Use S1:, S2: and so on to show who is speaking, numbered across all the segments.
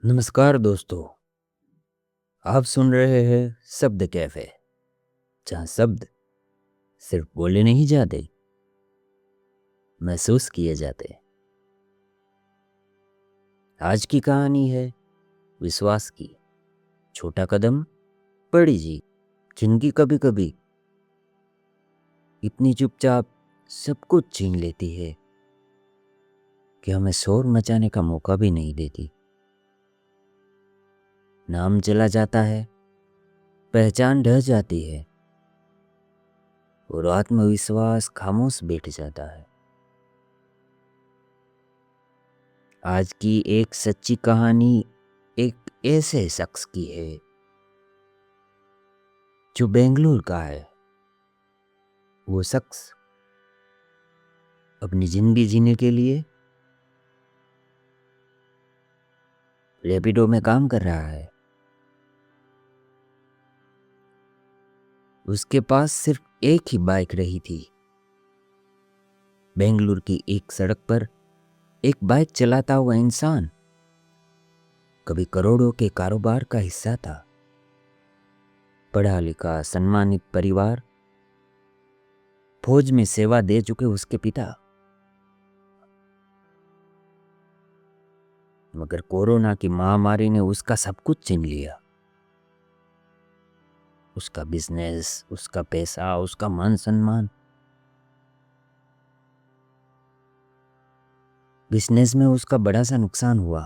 S1: नमस्कार दोस्तों, आप सुन रहे हैं शब्द कैफे, जहाँ शब्द सिर्फ बोले नहीं जाते, महसूस किए जाते। आज की कहानी है विश्वास की। छोटा कदम, बड़ी जीत, जिंदगी कभी कभी इतनी चुपचाप सब कुछ छीन लेती है कि हमें शोर मचाने का मौका भी नहीं देती। नाम चला जाता है, पहचान ढह जाती है और आत्मविश्वास खामोश बैठ जाता है। आज की एक सच्ची कहानी एक ऐसे शख्स की है जो बेंगलुरु का है। वो शख्स अपनी जिंदगी जीने के लिए रैपिडो में काम कर रहा है। उसके पास सिर्फ एक ही बाइक रही थी। बेंगलुरु की एक सड़क पर एक बाइक चलाता हुआ इंसान कभी करोड़ों के कारोबार का हिस्सा था। पढ़ा लिखा सम्मानित परिवार, फौज में सेवा दे चुके उसके पिता। मगर कोरोना की महामारी ने उसका सब कुछ छीन लिया। उसका बिजनेस, उसका पैसा, उसका मान सम्मान। बिजनेस में उसका बड़ा सा नुकसान हुआ।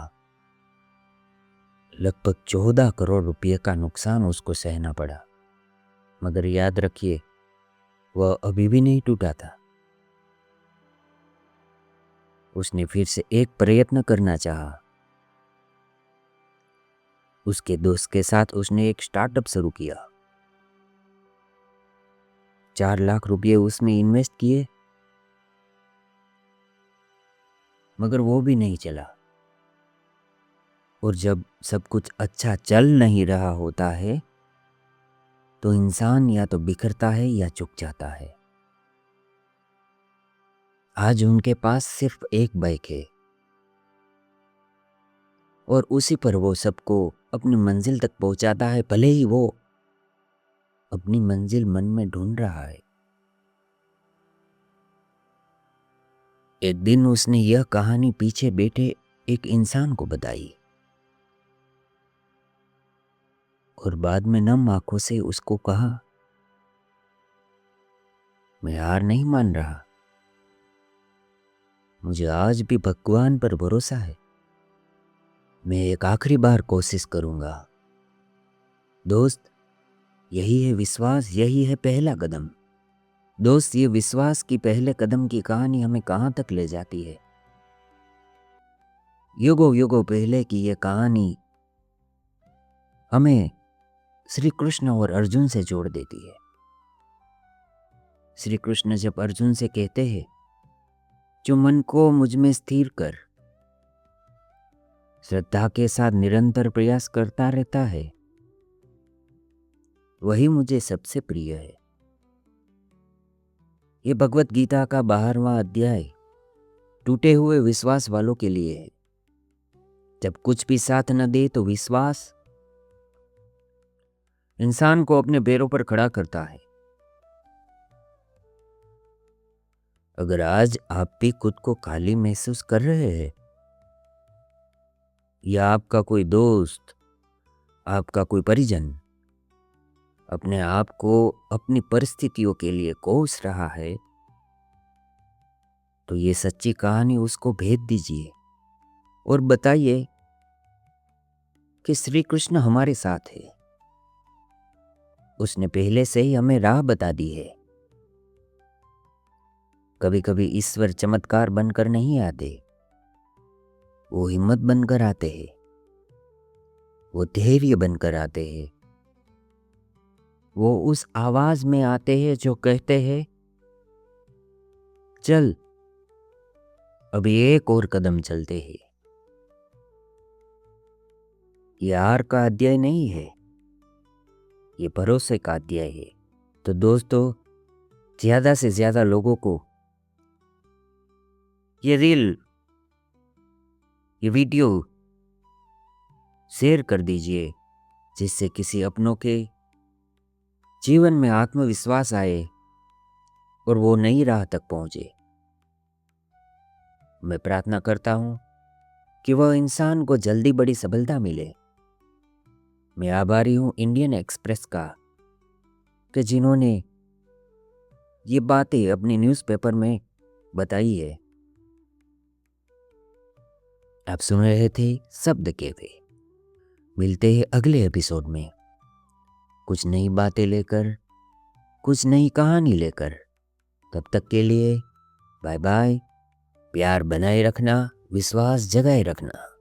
S1: लगभग 14 करोड़ रुपए का नुकसान उसको सहना पड़ा। मगर याद रखिए, वह अभी भी नहीं टूटा था। उसने फिर से एक प्रयत्न करना चाहा। उसके दोस्त के साथ उसने एक स्टार्टअप शुरू किया। 4 लाख रुपए उसमें इन्वेस्ट किए, मगर वो भी नहीं चला। और जब सब कुछ अच्छा चल नहीं रहा होता है तो इंसान या तो बिखरता है या चुक जाता है। आज उनके पास सिर्फ एक बाइक है और उसी पर वो सबको अपनी मंजिल तक पहुंचाता है, भले ही वो अपनी मंजिल मन में ढूंढ रहा है। एक दिन उसने यह कहानी पीछे बैठे एक इंसान को बताई और बाद में नम आंखों से उसको कहा, मैं हार नहीं मान रहा। मुझे आज भी भगवान पर भरोसा है। मैं एक आखिरी बार कोशिश करूंगा। दोस्त, यही है विश्वास, यही है पहला कदम। दोस्त, ये विश्वास की पहले कदम की कहानी हमें कहां तक ले जाती है। युगों युगों पहले की ये कहानी हमें श्री कृष्ण और अर्जुन से जोड़ देती है। श्री कृष्ण जब अर्जुन से कहते हैं, जो मन को मुझ में स्थिर कर श्रद्धा के साथ निरंतर प्रयास करता रहता है, वही मुझे सबसे प्रिय है। ये भगवत गीता का 12वां अध्याय टूटे हुए विश्वास वालों के लिए है। जब कुछ भी साथ न दे तो विश्वास इंसान को अपने पैरों पर खड़ा करता है। अगर आज आप भी खुद को खाली महसूस कर रहे हैं या आपका कोई दोस्त, आपका कोई परिजन अपने आप को अपनी परिस्थितियों के लिए कोस रहा है, तो ये सच्ची कहानी उसको भेज दीजिए और बताइए कि श्री कृष्ण हमारे साथ है। उसने पहले से ही हमें राह बता दी है। कभी कभी ईश्वर चमत्कार बनकर नहीं आते, वो हिम्मत बनकर आते हैं, वो धैर्य बनकर आते हैं। वो उस आवाज में आते हैं जो कहते हैं, चल अभी एक और कदम चलते हैं। ये हार का अध्याय नहीं है, ये भरोसे का अध्याय है। तो दोस्तों, ज्यादा से ज्यादा लोगों को ये रील, ये वीडियो शेयर कर दीजिए, जिससे किसी अपनों के जीवन में आत्मविश्वास आए और वो नई राह तक पहुंचे। मैं प्रार्थना करता हूं कि वह इंसान को जल्दी बड़ी सफलता मिले। मैं आभारी हूं इंडियन एक्सप्रेस का कि जिन्होंने ये बातें अपनी न्यूज़पेपर में बताई है। आप सुन रहे थे शब्द कैफे। मिलते हैं अगले एपिसोड में कुछ नई बातें लेकर, कुछ नई कहानी लेकर। तब तक के लिए बाय बाय। प्यार बनाए रखना, विश्वास जगाए रखना।